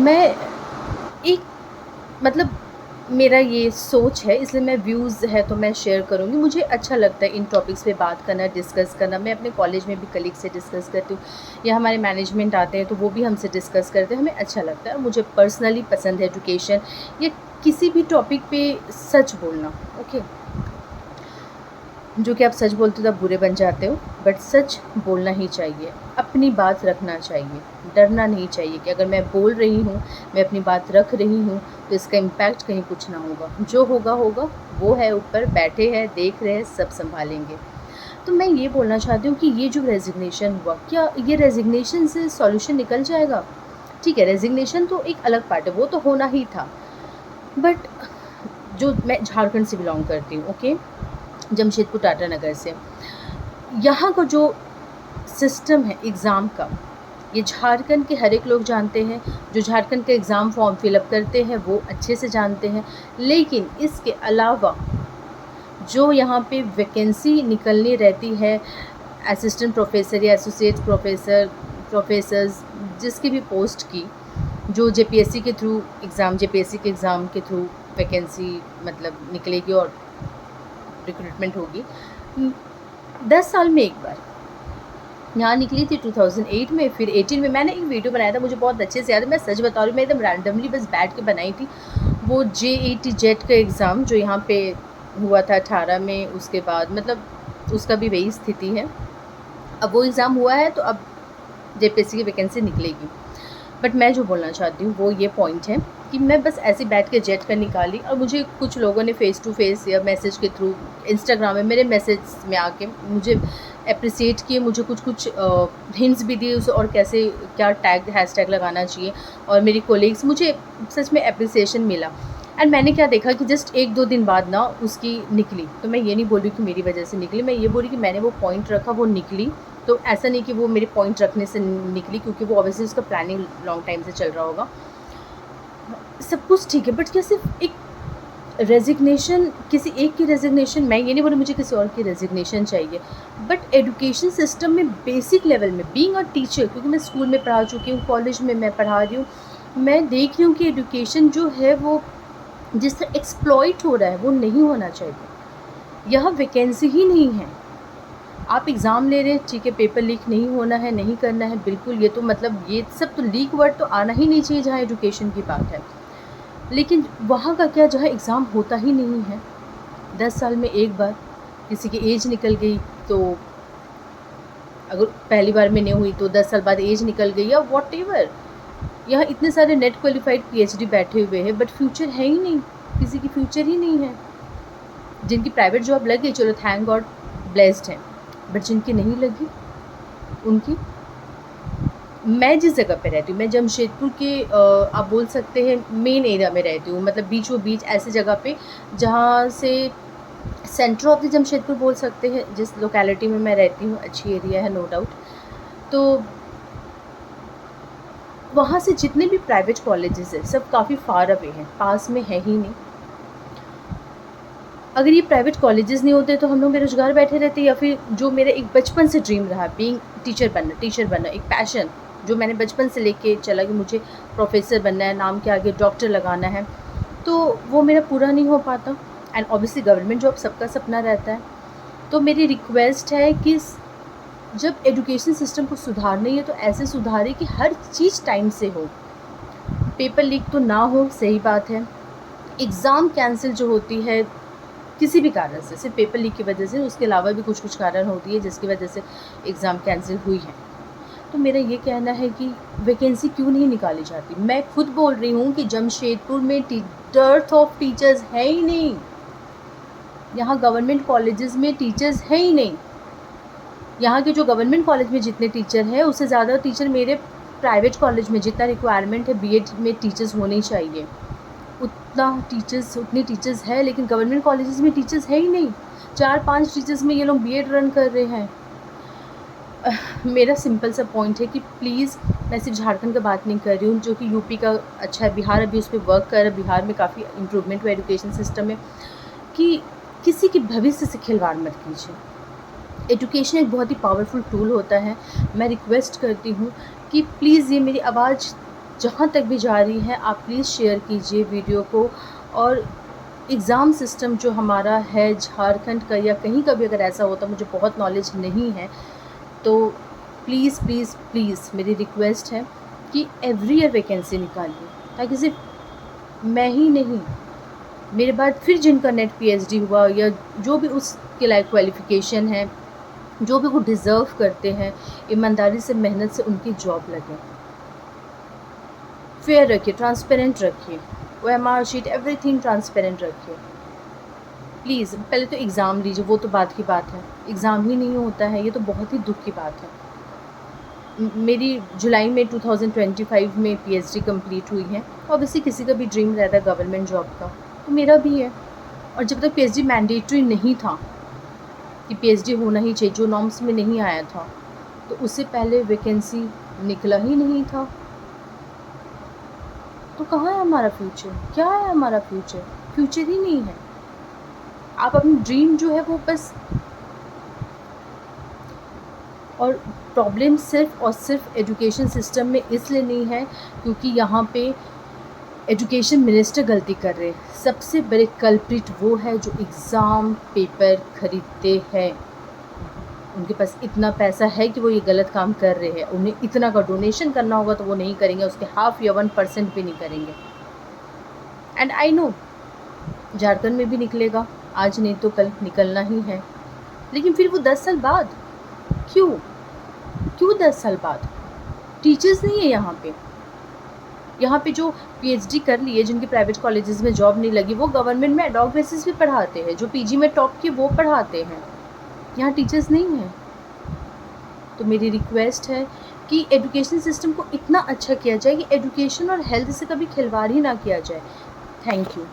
मैं एक मतलब मेरा ये सोच है, इसलिए मैं व्यूज़ है तो मैं शेयर करूँगी। मुझे अच्छा लगता है इन टॉपिक्स पे बात करना, डिस्कस करना। मैं अपने कॉलेज में भी कलीग से डिस्कस करती हूँ या हमारे मैनेजमेंट आते हैं तो वो भी हमसे डिस्कस करते हैं, हमें अच्छा लगता है। मुझे पर्सनली पसंद है एजुकेशन या किसी भी टॉपिक पे सच बोलना। ओके, जो कि आप सच बोलते हो तो आप बुरे बन जाते हो, बट सच बोलना ही चाहिए, अपनी बात रखना चाहिए, डरना नहीं चाहिए कि अगर मैं बोल रही हूँ, मैं अपनी बात रख रही हूँ तो इसका इम्पैक्ट कहीं कुछ ना होगा। जो होगा होगा, वो है ऊपर बैठे हैं, देख रहे हैं, सब संभालेंगे। तो मैं ये बोलना चाहती हूँ कि ये जो रेजिग्नेशन हुआ, क्या ये रेजिग्नेशन से सॉल्यूशन निकल जाएगा? ठीक है, रेजिग्नेशन तो एक अलग पार्ट है, वो तो होना ही था। बट जो मैं झारखंड से बिलोंग करती हूँ, ओके, जमशेदपुर टाटा नगर से, यहाँ का जो सिस्टम है एग्ज़ाम का, ये झारखंड के हर एक लोग जानते हैं। जो झारखंड का एग्ज़ाम फॉर्म फिलअप करते हैं वो अच्छे से जानते हैं। लेकिन इसके अलावा जो यहाँ पे वैकेंसी निकलनी रहती है, असिस्टेंट प्रोफ़ेसर या एसोसिएट प्रोफ़ेसर, प्रोफ़ेसर्स, जिसकी भी पोस्ट की, जो जेपीएससी के थ्रू एग्ज़ाम, जेपीएससी के एग्ज़ाम के थ्रू वैकेंसी मतलब निकलेगी और रिक्रूटमेंट होगी। 10 साल में एक बार यहाँ निकली थी 2008 में, फिर 18 में। मैंने एक वीडियो बनाया था, मुझे बहुत अच्छे से याद है, मैं सच बता रही हूँ, मैं एकदम रैंडमली बस बैठ के बनाई थी। वो जेईटी जेट का एग्ज़ाम जो यहाँ पे हुआ था 18 में, उसके बाद मतलब उसका भी वही स्थिति है। अब वो एग्ज़ाम हुआ है तो अब जेपीएससी की वैकेंसी निकलेगी। बट मैं जो बोलना चाहती हूँ वो ये पॉइंट है कि मैं बस ऐसे बैठ के जेट कर निकाली, और मुझे कुछ लोगों ने फ़ेस टू फेस या मैसेज के थ्रू, इंस्टाग्राम में मेरे मैसेज में आके मुझे एप्रिसिएट किए, मुझे कुछ हिंट्स भी दिए उसे, और कैसे क्या टैग हैशटैग लगाना चाहिए। और मेरी कोलीग्स, मुझे सच में एप्रिसिएशन मिला। एंड मैंने क्या देखा कि जस्ट 1-2 दिन बाद ना उसकी निकली। तो मैं ये नहीं बोल रही कि मेरी वजह से निकली, मैं ये बोल रही कि मैंने वो पॉइंट रखा, वो निकली। तो ऐसा नहीं कि वो मेरे पॉइंट रखने से निकली, क्योंकि वो ऑब्वियसली उसका प्लानिंग लॉन्ग टाइम से चल रहा होगा। सब कुछ ठीक है, बट क्या सिर्फ एक रेजिग्नेशन, किसी एक की रेजिग्नेशन, मैं ये नहीं बोल रही मुझे किसी और की रेजिग्नेशन चाहिए, बट एजुकेशन सिस्टम में बेसिक लेवल में बीइंग अ टीचर, क्योंकि मैं स्कूल में पढ़ा चुकी हूँ, कॉलेज में मैं पढ़ा रही हूँ, मैं देख रही हूँ कि एजुकेशन जो है वो जिस तरह एक्सप्लॉइट हो रहा है वो नहीं होना चाहिए। यहाँ वैकेंसी ही नहीं है। आप एग्ज़ाम ले रहे हैं, ठीक है, पेपर लीक नहीं होना है, नहीं करना है, बिल्कुल, ये तो मतलब ये सब तो लीक वर्ड तो आना ही नहीं चाहिए जहाँ एजुकेशन की बात है। लेकिन वहाँ का क्या, जहाँ एग्ज़ाम होता ही नहीं है, 10 साल में एक बार किसी की एज निकल गई, तो अगर पहली बार में नहीं हुई तो 10 साल बाद एज निकल गई या व्हाटएवर। यहाँ इतने सारे नेट क्वालिफाइड पीएचडी बैठे हुए हैं, बट फ्यूचर है ही नहीं, किसी की फ्यूचर ही नहीं है। जिनकी प्राइवेट जॉब लग गई, चलो थैंक गॉड, ब्लेस्ड हैं, बट जिनकी नहीं लगी, उनकी। मैं जिस जगह पे रहती हूँ, मैं जमशेदपुर के आप बोल सकते हैं मेन एरिया में रहती हूँ, मतलब बीचों बीच ऐसी जगह पे जहाँ से सेंटर ऑफ द जमशेदपुर बोल सकते हैं, जिस लोकेलिटी में मैं रहती हूँ, अच्छी एरिया है नो डाउट। तो वहाँ से जितने भी प्राइवेट कॉलेजेस हैं सब काफ़ी फार अवे हैं, पास में है ही नहीं। अगर ये प्राइवेट कॉलेजेस नहीं होते तो हम लोग बेरोज़गार बैठे रहते, या फिर जो मेरा एक बचपन से ड्रीम रहा बीइंग टीचर बनना, एक पैशन जो मैंने बचपन से लेके चला कि मुझे प्रोफ़ेसर बनना है, नाम के आगे डॉक्टर लगाना है, तो वो मेरा पूरा नहीं हो पाता। एंड ऑब्वियसली गवर्नमेंट जॉब सबका सपना रहता है। तो मेरी रिक्वेस्ट है कि जब एजुकेशन सिस्टम को सुधारना ही है तो ऐसे सुधारें कि हर चीज़ टाइम से हो, पेपर लीक तो ना हो, सही बात है। एग्ज़ाम कैंसिल जो होती है किसी भी कारण से, सिर्फ पेपर लीक की वजह से, उसके अलावा भी कुछ कारण होती है जिसकी वजह से एग्ज़ाम कैंसिल हुई है। तो मेरा ये कहना है कि वैकेंसी क्यों नहीं निकाली जाती। मैं खुद बोल रही हूँ कि जमशेदपुर में डेarth ऑफ टीचर्स है ही नहीं। यहाँ गवर्नमेंट कॉलेजेस में टीचर्स है ही नहीं। यहाँ के जो गवर्नमेंट कॉलेज में जितने टीचर हैं उससे ज़्यादा टीचर मेरे प्राइवेट कॉलेज में, जितना रिक्वायरमेंट है बीएड में टीचर्स होने चाहिए, उतनी टीचर्स है, लेकिन गवर्नमेंट कॉलेजेस में टीचर्स है ही नहीं। 4-5 टीचर्स में ये लोग बीएड रन कर रहे हैं। मेरा सिंपल सा पॉइंट है कि प्लीज़, मैं सिर्फ झारखंड का बात नहीं कर रही हूँ, जो कि यूपी का अच्छा है, बिहार अभी उस पर वर्क कर रहा है, बिहार में काफ़ी इम्प्रूवमेंट हुआ एजुकेशन सिस्टम में, कि किसी के भविष्य से खिलवाड़ मत कीजिए। एजुकेशन एक बहुत ही पावरफुल टूल होता है। मैं रिक्वेस्ट करती हूँ कि प्लीज़ ये मेरी आवाज़ जहाँ तक भी जा रही है आप प्लीज़ शेयर कीजिए वीडियो को। और एग्ज़ाम सिस्टम जो हमारा है झारखंड का या कहीं का भी अगर ऐसा होता, मुझे बहुत नॉलेज नहीं है, तो प्लीज़ प्लीज़ प्लीज़ मेरी रिक्वेस्ट है कि एवरी ईयर वैकेंसी निकालिए, ताकि सिर्फ मैं ही नहीं, मेरे बाद फिर जिनका नेट पीएचडी हुआ या जो भी उसके लायक क्वालिफ़िकेशन है, जो भी वो डिज़र्व करते हैं, ईमानदारी से मेहनत से उनकी जॉब लगे। फेयर रखिए, ट्रांसपेरेंट रखिए, ओएमआर शीट एवरीथिंग ट्रांसपेरेंट रखिए प्लीज़। पहले तो एग्ज़ाम लीजिए, वो तो बात की बात है, एग्ज़ाम ही नहीं होता है, ये तो बहुत ही दुख की बात है। मेरी जुलाई में 2025 में पीएचडी कंप्लीट हुई है। ऑब्वियसली किसी का भी ड्रीम रहता है गवर्नमेंट जॉब का, तो मेरा भी है। और जब तक पीएचडी मैंडेटरी नहीं था कि पीएचडी होना ही चाहिए, जो नॉर्म्स में नहीं आया था, तो उससे पहले वैकेंसी निकला ही नहीं था। तो कहाँ है हमारा फ्यूचर? क्या है हमारा फ्यूचर? फ्यूचर ही नहीं है। आप अपनी ड्रीम जो है वो बस, और प्रॉब्लम सिर्फ और सिर्फ एजुकेशन सिस्टम में इसलिए नहीं है क्योंकि यहाँ पे एजुकेशन मिनिस्टर गलती कर रहे हैं। सबसे बड़े कल्प्रिट वो है जो एग्ज़ाम पेपर खरीदते हैं। उनके पास इतना पैसा है कि वो ये गलत काम कर रहे हैं। उन्हें इतना का डोनेशन करना होगा तो वो नहीं करेंगे, उसके हाफ या 1% भी नहीं करेंगे। एंड आई नो झारखंड में भी निकलेगा, आज नहीं तो कल निकलना ही है। लेकिन फिर वो 10 साल बाद क्यों 10 साल बाद? टीचर्स नहीं है यहाँ पे जो पीएचडी कर लिए, जिनके प्राइवेट कॉलेजेस में जॉब नहीं लगी, वो गवर्नमेंट में एडॉक बेसिस पे पढ़ाते हैं। जो पीजी में टॉप किए वो पढ़ाते हैं, यहाँ टीचर्स नहीं हैं। तो मेरी रिक्वेस्ट है कि एजुकेशन सिस्टम को इतना अच्छा किया जाए कि एजुकेशन और हेल्थ से कभी खिलवाड़ ही ना किया जाए। Thank you.